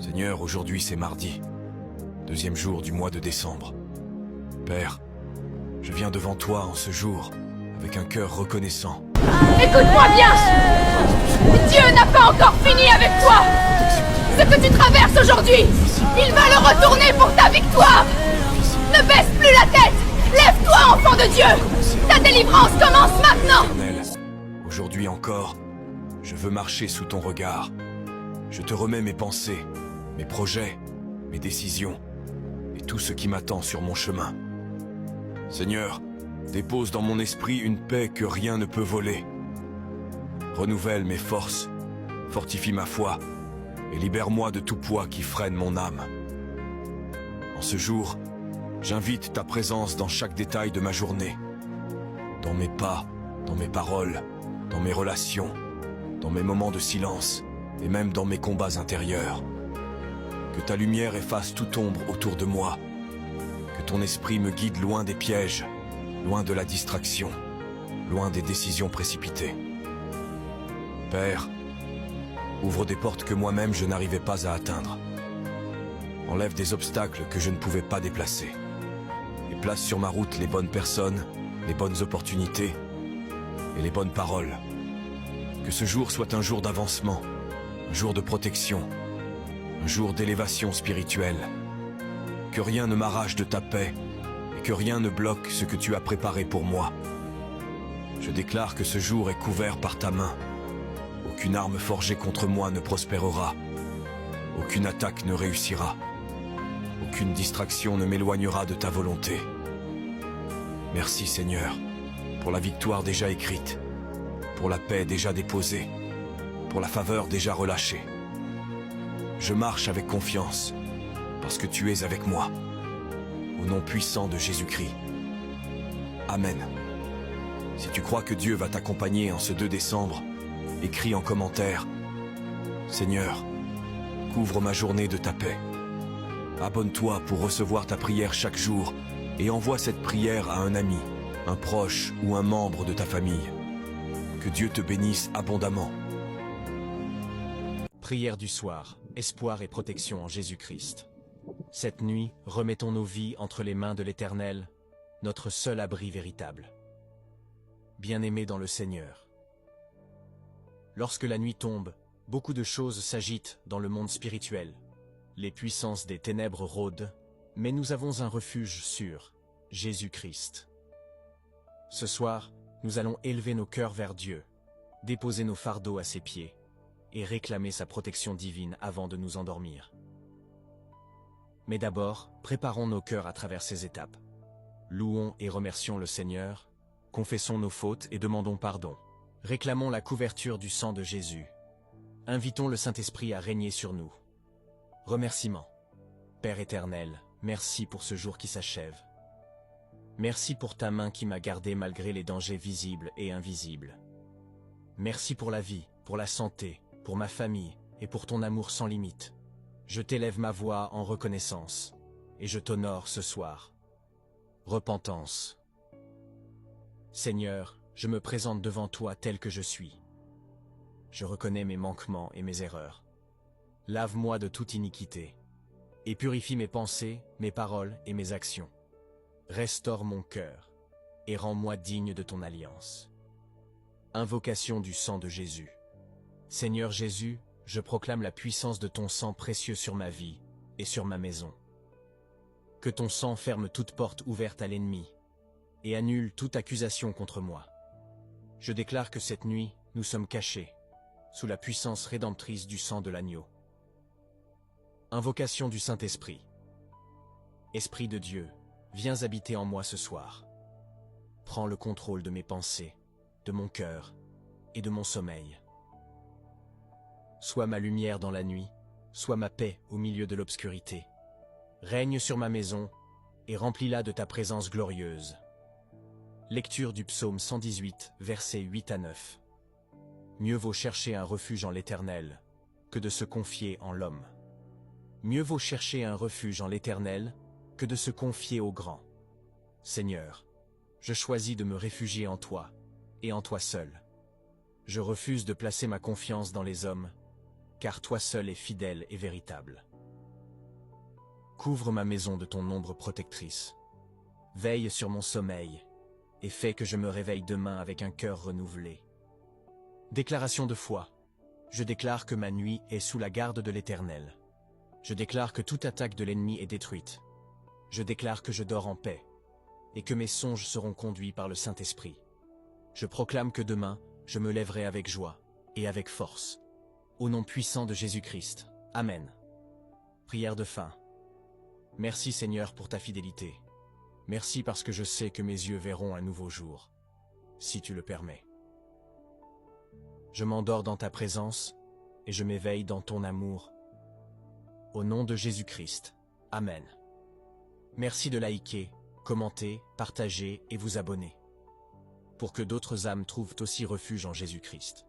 Seigneur, aujourd'hui c'est mardi, deuxième jour du mois de décembre. Père, je viens devant toi en ce jour, avec un cœur reconnaissant. Écoute-moi bien! Dieu n'a pas encore fini avec toi! Ce que tu traverses aujourd'hui, il va le retourner pour ta victoire! Ne baisse plus la tête! Lève-toi, enfant de Dieu! Ta délivrance commence maintenant! Éternel, aujourd'hui encore, je veux marcher sous ton regard. Je te remets mes pensées, mes projets, mes décisions, et tout ce qui m'attend sur mon chemin. Seigneur, dépose dans mon esprit une paix que rien ne peut voler. Renouvelle mes forces, fortifie ma foi, et libère-moi de tout poids qui freine mon âme. En ce jour, j'invite ta présence dans chaque détail de ma journée. Dans mes pas, dans mes paroles, dans mes relations, dans mes moments de silence, et même dans mes combats intérieurs. Que ta lumière efface toute ombre autour de moi. Que ton esprit me guide loin des pièges, loin de la distraction, loin des décisions précipitées. Père, ouvre des portes que moi-même je n'arrivais pas à atteindre. Enlève des obstacles que je ne pouvais pas déplacer. Et place sur ma route les bonnes personnes, les bonnes opportunités et les bonnes paroles. Que ce jour soit un jour d'avancement, un jour de protection, un jour d'élévation spirituelle. Que rien ne m'arrache de ta paix et que rien ne bloque ce que tu as préparé pour moi. Je déclare que ce jour est couvert par ta main. Aucune arme forgée contre moi ne prospérera. Aucune attaque ne réussira. Aucune distraction ne m'éloignera de ta volonté. Merci Seigneur, pour la victoire déjà écrite, pour la paix déjà déposée, pour la faveur déjà relâchée. Je marche avec confiance, parce que tu es avec moi. Au nom puissant de Jésus-Christ. Amen. Si tu crois que Dieu va t'accompagner en ce 2 décembre, écris en commentaire « Seigneur, couvre ma journée de ta paix ». Abonne-toi pour recevoir ta prière chaque jour et envoie cette prière à un ami, un proche ou un membre de ta famille. Que Dieu te bénisse abondamment. Prière du soir, espoir et protection en Jésus-Christ. Cette nuit, remettons nos vies entre les mains de l'Éternel, notre seul abri véritable. Bien-aimés dans le Seigneur. Lorsque la nuit tombe, beaucoup de choses s'agitent dans le monde spirituel. Les puissances des ténèbres rôdent, mais nous avons un refuge sûr, Jésus-Christ. Ce soir, nous allons élever nos cœurs vers Dieu, déposer nos fardeaux à ses pieds et réclamer sa protection divine avant de nous endormir. Mais d'abord, préparons nos cœurs à travers ces étapes. Louons et remercions le Seigneur, confessons nos fautes et demandons pardon. Réclamons la couverture du sang de Jésus. Invitons le Saint-Esprit à régner sur nous. Remerciements. Père éternel, merci pour ce jour qui s'achève. Merci pour ta main qui m'a gardé malgré les dangers visibles et invisibles. Merci pour la vie, pour la santé, pour ma famille et pour ton amour sans limite. Je t'élève ma voix en reconnaissance et je t'honore ce soir. Repentance. Seigneur, je me présente devant toi tel que je suis. Je reconnais mes manquements et mes erreurs. Lave-moi de toute iniquité et purifie mes pensées, mes paroles et mes actions. Restaure mon cœur et rends-moi digne de ton alliance. Invocation du sang de Jésus. Seigneur Jésus, je proclame la puissance de ton sang précieux sur ma vie et sur ma maison. Que ton sang ferme toute porte ouverte à l'ennemi et annule toute accusation contre moi. Je déclare que cette nuit, nous sommes cachés, sous la puissance rédemptrice du sang de l'agneau. Invocation du Saint-Esprit. Esprit de Dieu, viens habiter en moi ce soir. Prends le contrôle de mes pensées, de mon cœur et de mon sommeil. Sois ma lumière dans la nuit, sois ma paix au milieu de l'obscurité. Règne sur ma maison et remplis-la de ta présence glorieuse. Lecture du psaume 118, versets 8 à 9. Mieux vaut chercher un refuge en l'Éternel que de se confier en l'homme. Mieux vaut chercher un refuge en l'Éternel que de se confier au grand. Seigneur, je choisis de me réfugier en toi et en toi seul. Je refuse de placer ma confiance dans les hommes, car toi seul es fidèle et véritable. Couvre ma maison de ton ombre protectrice. Veille sur mon sommeil, et fais que je me réveille demain avec un cœur renouvelé. Déclaration de foi. Je déclare que ma nuit est sous la garde de l'Éternel. Je déclare que toute attaque de l'ennemi est détruite. Je déclare que je dors en paix, et que mes songes seront conduits par le Saint-Esprit. Je proclame que demain, je me lèverai avec joie et avec force. Au nom puissant de Jésus-Christ. Amen. Prière de fin. Merci Seigneur pour ta fidélité. Merci parce que je sais que mes yeux verront un nouveau jour, si tu le permets. Je m'endors dans ta présence et je m'éveille dans ton amour. Au nom de Jésus-Christ. Amen. Merci de liker, commenter, partager et vous abonner, pour que d'autres âmes trouvent aussi refuge en Jésus-Christ.